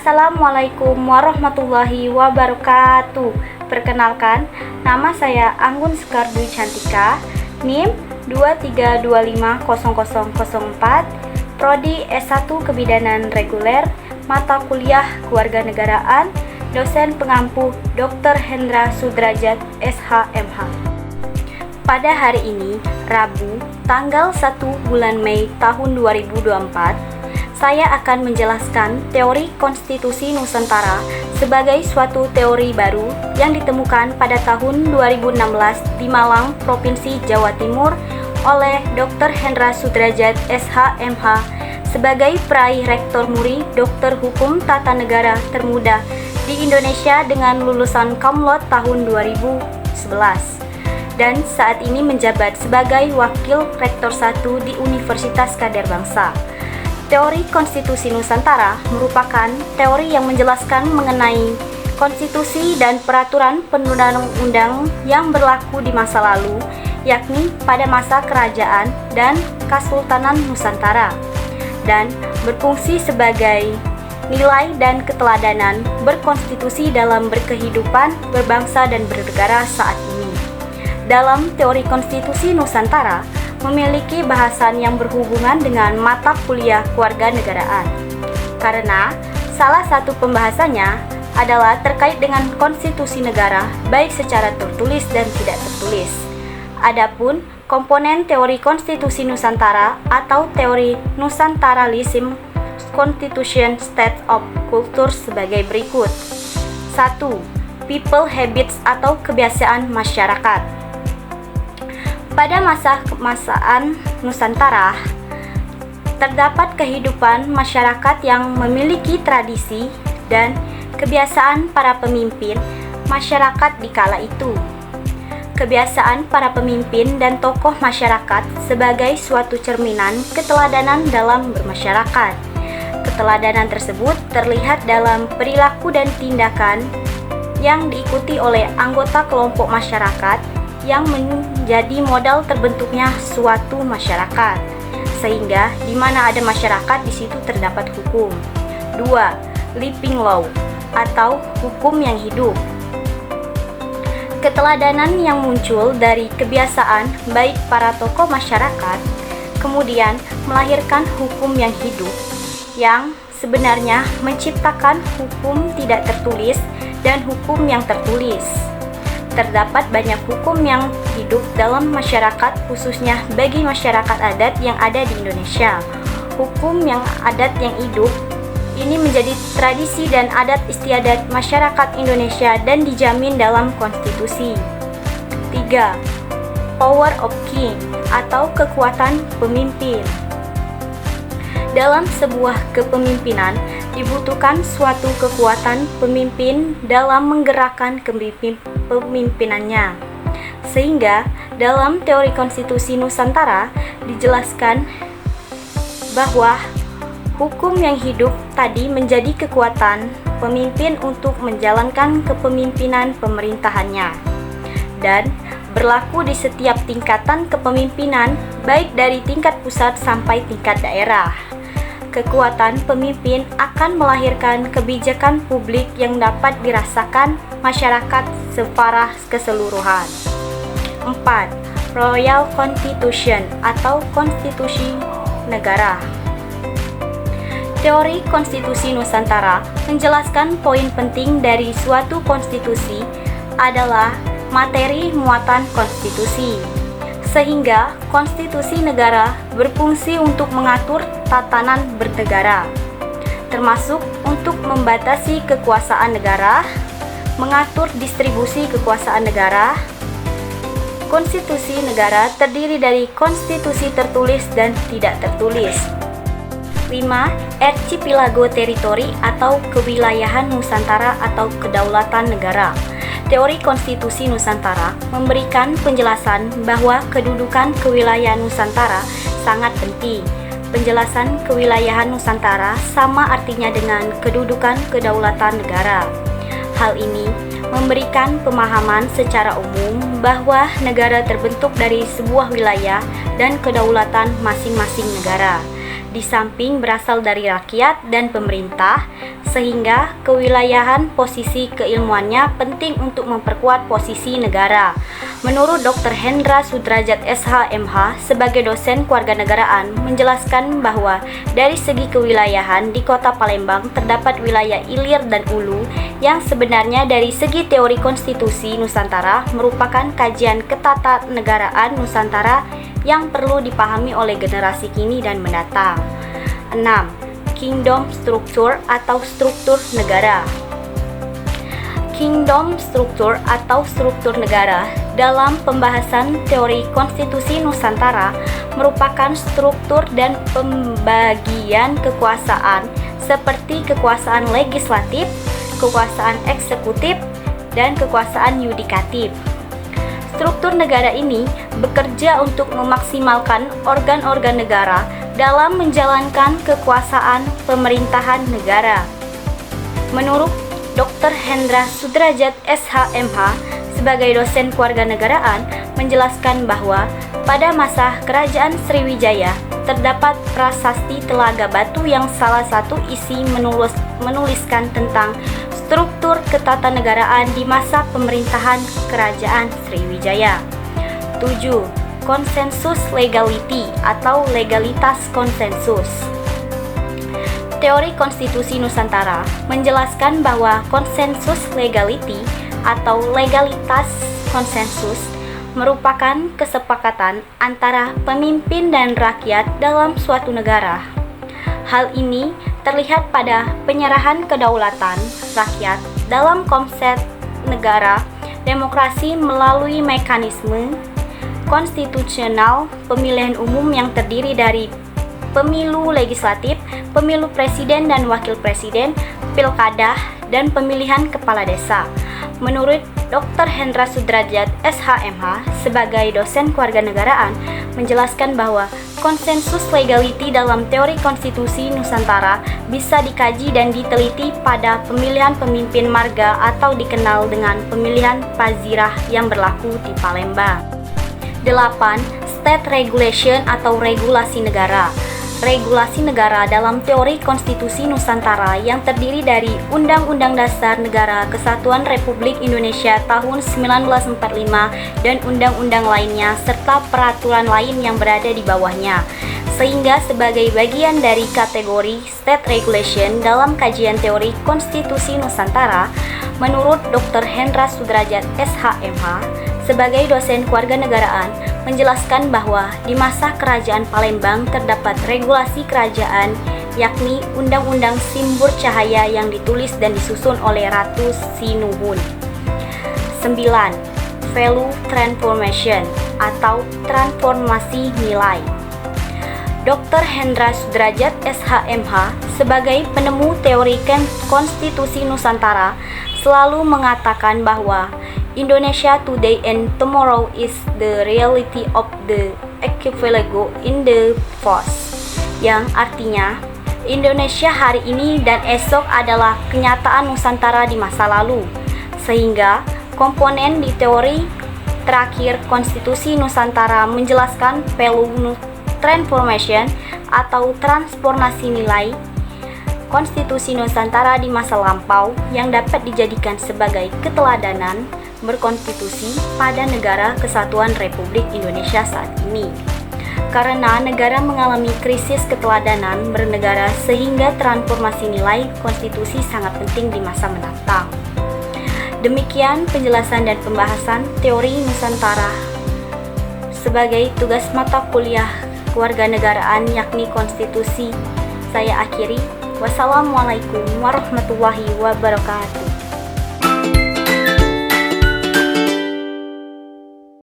Assalamualaikum warahmatullahi wabarakatuh. Perkenalkan, nama saya Anggun Sekar Dwi Cantika, NIM 23250004, Prodi S1 Kebidanan Reguler, mata kuliah Kewarganegaraan, dosen pengampu Dr. Hendra Sudrajat, SHMH. Pada hari ini, Rabu, tanggal 1 bulan Mei tahun 2024, saya akan menjelaskan teori konstitusi Nusantara sebagai suatu teori baru yang ditemukan pada tahun 2016 di Malang, Provinsi Jawa Timur oleh Dr. Hendra Sudrajat, SHMH, sebagai peraih Rektor Muri Doktor Hukum Tata Negara termuda di Indonesia dengan lulusan Kumlot tahun 2011 dan saat ini menjabat sebagai Wakil Rektor 1 di Universitas Kadar Bangsa. Teori konstitusi Nusantara merupakan teori yang menjelaskan mengenai konstitusi dan peraturan perundang-undang yang berlaku di masa lalu, yakni pada masa kerajaan dan Kesultanan Nusantara, dan berfungsi sebagai nilai dan keteladanan berkonstitusi dalam berkehidupan, berbangsa, dan bernegara saat ini. Dalam teori konstitusi Nusantara, memiliki bahasan yang berhubungan dengan mata kuliah kewarganegaraan. Karena salah satu pembahasannya adalah terkait dengan konstitusi negara, baik secara tertulis dan tidak tertulis. Adapun komponen teori konstitusi Nusantara atau teori Nusantaralism Constitution State of Culture sebagai berikut. 1. People habits atau kebiasaan masyarakat. Pada masa keemasan Nusantara, terdapat kehidupan masyarakat yang memiliki tradisi dan kebiasaan para pemimpin masyarakat di kala itu. Kebiasaan para pemimpin dan tokoh masyarakat sebagai suatu cerminan keteladanan dalam bermasyarakat. Keteladanan tersebut terlihat dalam perilaku dan tindakan yang diikuti oleh anggota kelompok masyarakat yang menjadi modal terbentuknya suatu masyarakat, sehingga di mana ada masyarakat di situ terdapat hukum. 2. Living law atau hukum yang hidup. Keteladanan yang muncul dari kebiasaan baik para tokoh masyarakat kemudian melahirkan hukum yang hidup yang sebenarnya menciptakan hukum tidak tertulis dan hukum yang tertulis. Terdapat banyak hukum yang hidup dalam masyarakat, khususnya bagi masyarakat adat yang ada di Indonesia. Hukum yang adat yang hidup ini menjadi tradisi dan adat istiadat masyarakat Indonesia dan dijamin dalam konstitusi. 3. Power of king atau kekuatan pemimpin. Dalam sebuah kepemimpinan dibutuhkan suatu kekuatan pemimpin dalam menggerakkan kepemimpinannya. Sehingga dalam teori konstitusi Nusantara dijelaskan bahwa hukum yang hidup tadi menjadi kekuatan pemimpin untuk menjalankan kepemimpinan pemerintahannya dan berlaku di setiap tingkatan kepemimpinan baik dari tingkat pusat sampai tingkat daerah. Kekuatan pemimpin akan melahirkan kebijakan publik yang dapat dirasakan masyarakat secara keseluruhan. 4. Royal Constitution atau konstitusi negara. Teori konstitusi Nusantara menjelaskan poin penting dari suatu konstitusi adalah materi muatan konstitusi. Sehingga konstitusi negara berfungsi untuk mengatur tatanan bernegara, termasuk untuk membatasi kekuasaan negara, mengatur distribusi kekuasaan negara. Konstitusi negara terdiri dari konstitusi tertulis dan tidak tertulis. 5. Archipelago teritori atau kewilayahan Nusantara atau kedaulatan negara. Teori konstitusi Nusantara memberikan penjelasan bahwa kedudukan kewilayahan Nusantara sangat penting. Penjelasan kewilayahan Nusantara sama artinya dengan kedudukan kedaulatan negara. Hal ini memberikan pemahaman secara umum bahwa negara terbentuk dari sebuah wilayah dan kedaulatan masing-masing negara. di samping berasal dari rakyat dan pemerintah, sehingga kewilayahan posisi keilmuannya penting untuk memperkuat posisi negara. Menurut Dr. Hendra Sudrajat SH.MH sebagai dosen kewarganegaraan menjelaskan bahwa dari segi kewilayahan di Kota Palembang terdapat wilayah Ilir dan Ulu yang sebenarnya dari segi teori konstitusi Nusantara merupakan kajian ketatanegaraan Nusantara yang perlu dipahami oleh generasi kini dan mendatang. 6. Kingdom Structure atau struktur negara. Kingdom Structure atau struktur negara dalam pembahasan teori konstitusi Nusantara merupakan struktur dan pembagian kekuasaan seperti kekuasaan legislatif, kekuasaan eksekutif, dan kekuasaan yudikatif. Struktur negara ini bekerja untuk memaksimalkan organ-organ negara dalam menjalankan kekuasaan pemerintahan negara. Menurut Dr. Hendra Sudrajat SH.MH sebagai dosen kewarganegaraan menjelaskan bahwa pada masa Kerajaan Sriwijaya terdapat prasasti Telaga Batu yang salah satu isi menuliskan tentang struktur ketatanegaraan di masa pemerintahan Kerajaan Sriwijaya. 7. Konsensus legality atau legalitas konsensus. Teori konstitusi Nusantara menjelaskan bahwa konsensus legality atau legalitas konsensus merupakan kesepakatan antara pemimpin dan rakyat dalam suatu negara. Hal ini terlihat pada penyerahan kedaulatan rakyat dalam konsep negara demokrasi melalui mekanisme konstitusional pemilihan umum yang terdiri dari pemilu legislatif, pemilu presiden dan wakil presiden, pilkada, dan pemilihan kepala desa. Menurut Dr. Hendra Sudrajat SH.MH sebagai dosen kewarganegaraan menjelaskan bahwa konsensus legality dalam teori konstitusi Nusantara bisa dikaji dan diteliti pada pemilihan pemimpin marga atau dikenal dengan pemilihan Pazirah yang berlaku di Palembang. 8. State regulation atau regulasi negara. Regulasi negara dalam teori konstitusi Nusantara yang terdiri dari Undang-Undang Dasar Negara Kesatuan Republik Indonesia tahun 1945 dan undang-undang lainnya serta peraturan lain yang berada di bawahnya, sehingga sebagai bagian dari kategori state regulation dalam kajian teori konstitusi Nusantara, menurut Dr. Hendra Sudrajat SH.MH sebagai dosen kewarganegaraan menjelaskan bahwa di masa Kerajaan Palembang terdapat regulasi kerajaan yakni Undang-Undang Simbur Cahaya yang ditulis dan disusun oleh Ratu Sinuhun. 9. Value Transformation atau transformasi nilai. Dr. Hendra Sudrajat SH.MH sebagai penemu teori konstitusi Nusantara selalu mengatakan bahwa Indonesia today and tomorrow is the reality of the archipelago in the past, yang artinya Indonesia hari ini dan esok adalah kenyataan Nusantara di masa lalu, sehingga komponen di teori terakhir konstitusi Nusantara menjelaskan value transformation atau transformasi nilai konstitusi Nusantara di masa lampau yang dapat dijadikan sebagai keteladanan berkonstitusi pada negara kesatuan Republik Indonesia saat ini. Karena negara mengalami krisis keteladanan bernegara sehingga transformasi nilai konstitusi sangat penting di masa mendatang. Demikian penjelasan dan pembahasan teori Nusantara sebagai tugas mata kuliah kewarganegaraan yakni konstitusi. Saya akhiri. Wassalamualaikum warahmatullahi wabarakatuh.